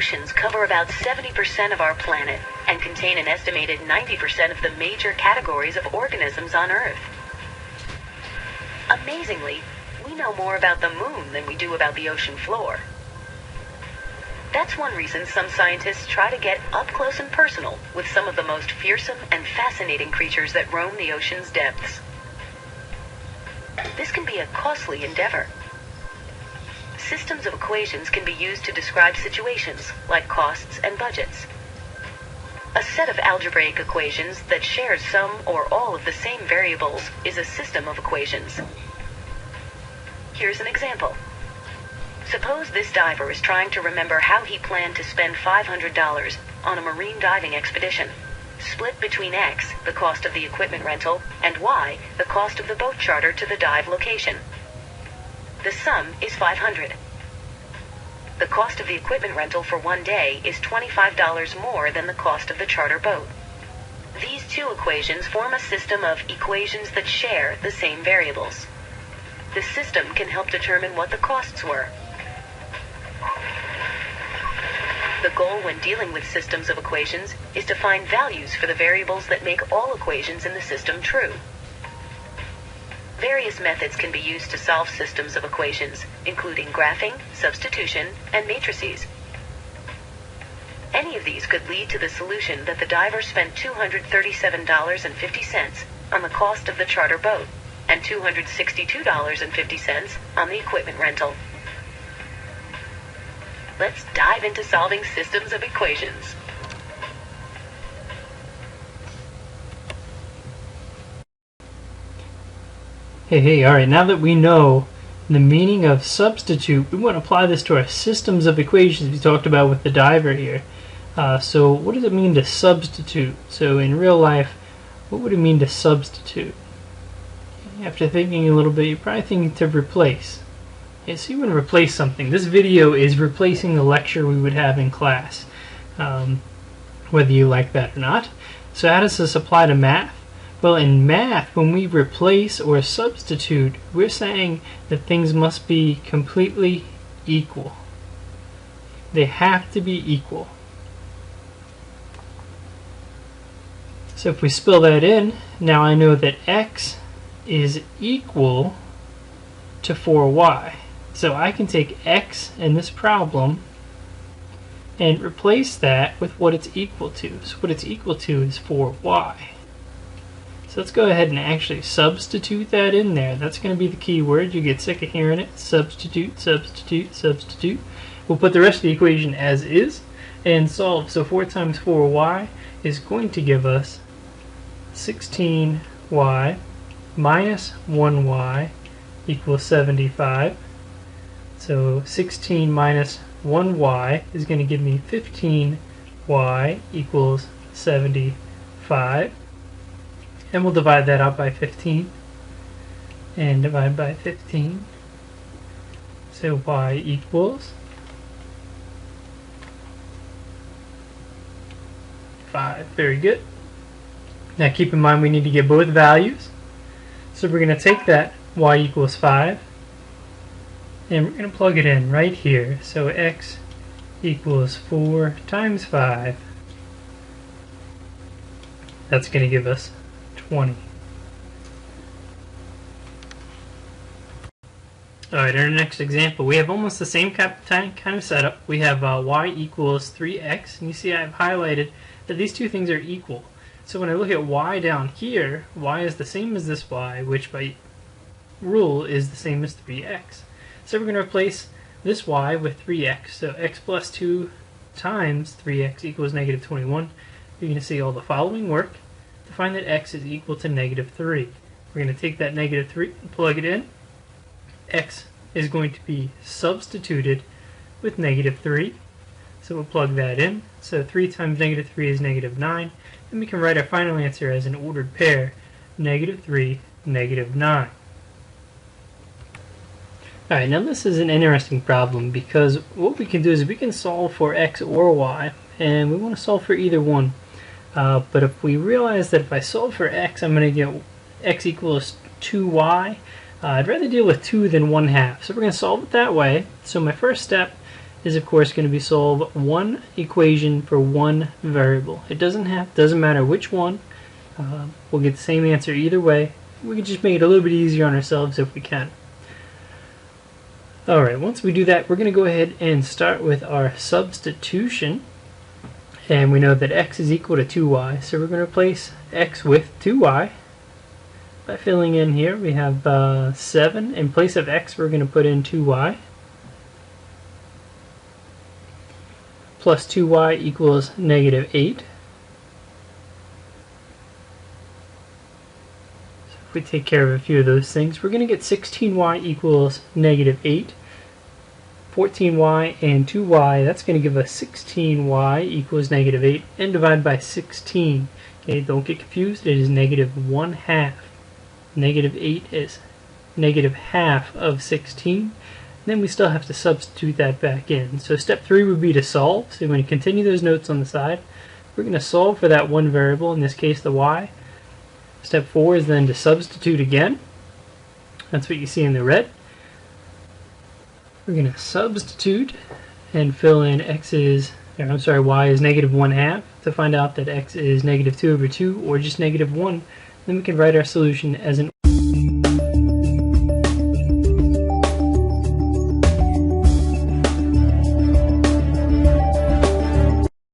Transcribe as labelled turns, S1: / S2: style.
S1: oceans cover about 70% of our planet and contain an estimated 90% of the major categories of organisms on Earth. Amazingly, we know more about the moon than we do about the ocean floor. That's one reason some scientists try to get up close and personal with some of the most fearsome and fascinating creatures that roam the ocean's depths. This can be a costly endeavor. Systems of equations can be used to describe situations, like costs and budgets. A set of algebraic equations that shares some or all of the same variables is a system of equations. Here's an example. Suppose this diver is trying to remember how he planned to spend $500 on a marine diving expedition, split between X, the cost of the equipment rental, and Y, the cost of the boat charter to the dive location. The sum is $500. The cost of the equipment rental for one day is $25 more than the cost of the charter boat. These two equations form a system of equations that share the same variables. The system can help determine what the costs were. The goal when dealing with systems of equations is to find values for the variables that make all equations in the system true. Various methods can be used to solve systems of equations, including graphing, substitution, and matrices. Any of these could lead to the solution that the diver spent $237.50 on the cost of the charter boat and $262.50 on the equipment rental. Let's dive into solving systems of equations.
S2: Hey, alright, now that we know the meaning of substitute, we want to apply this to our systems of equations we talked about with the diver here. So what does it mean to substitute? So in real life, what would it mean to substitute? After thinking a little bit, you're probably thinking to replace. Okay, so you want to replace something. This video is replacing the lecture we would have in class, whether you like that or not. So how does this apply to math? Well, in math, when we replace or substitute, we're saying that things must be completely equal. They have to be equal. So if we spill that in, now I know that x is equal to 4y. So I can take x in this problem and replace that with what it's equal to. So what it's equal to is 4y. So let's go ahead and actually substitute that in there. That's going to be the key word. You get sick of hearing it. Substitute, substitute, substitute. We'll put the rest of the equation as is and solve. So 4 times 4y is going to give us 16y minus 1y equals 75. So 16 minus 1y is going to give me 15y equals 75. And we'll divide that out by 15. And divide by 15. So y equals 5. Very good. Now keep in mind we need to get both values. So we're going to take that y equals 5. And we're going to plug it in right here. So x equals 4 times 5. That's going to give us 20. Alright, in our next example, we have almost the same kind of setup. We have y equals 3x, and you see I've highlighted that these two things are equal. So when I look at y down here, y is the same as this y, which by rule is the same as 3x. So we're going to replace this y with 3x. So x plus 2 times 3x equals negative 21. You're going to see all the following work to find that x is equal to negative 3. We're going to take that negative 3 and plug it in. X is going to be substituted with negative 3. So we'll plug that in. So 3 times negative 3 is negative 9. And we can write our final answer as an ordered pair, negative 3, negative 9. Alright, now this is an interesting problem because what we can do is we can solve for x or y, and we want to solve for either one. But if we realize that if I solve for x, I'm going to get x equals 2y, I'd rather deal with 2 than 1/2. So we're going to solve it that way. So my first step is of course going to be solve one equation for one variable. It doesn't matter which one. We'll get the same answer either way. We can just make it a little bit easier on ourselves if we can. Alright, once we do that, we're going to go ahead and start with our substitution. And we know that x is equal to 2y, so we're going to replace x with 2y. By filling in here, we have 7. In place of x, we're going to put in 2y. Plus 2y equals negative 8. So if we take care of a few of those things, we're going to get 16y equals negative 8. 14y and 2y, that's going to give us 16y equals negative 8, and divide by 16. Okay, don't get confused, it is negative 1/2. Negative 8 is negative half of 16. Then we still have to substitute that back in. So step 3 would be to solve. So we're going to continue those notes on the side. We're going to solve for that one variable, in this case the y. Step 4 is then to substitute again. That's what you see in the red. We're going to substitute and fill in y is negative 1/2 to find out that x is negative 2/2 or just negative 1. Then we can write our solution as an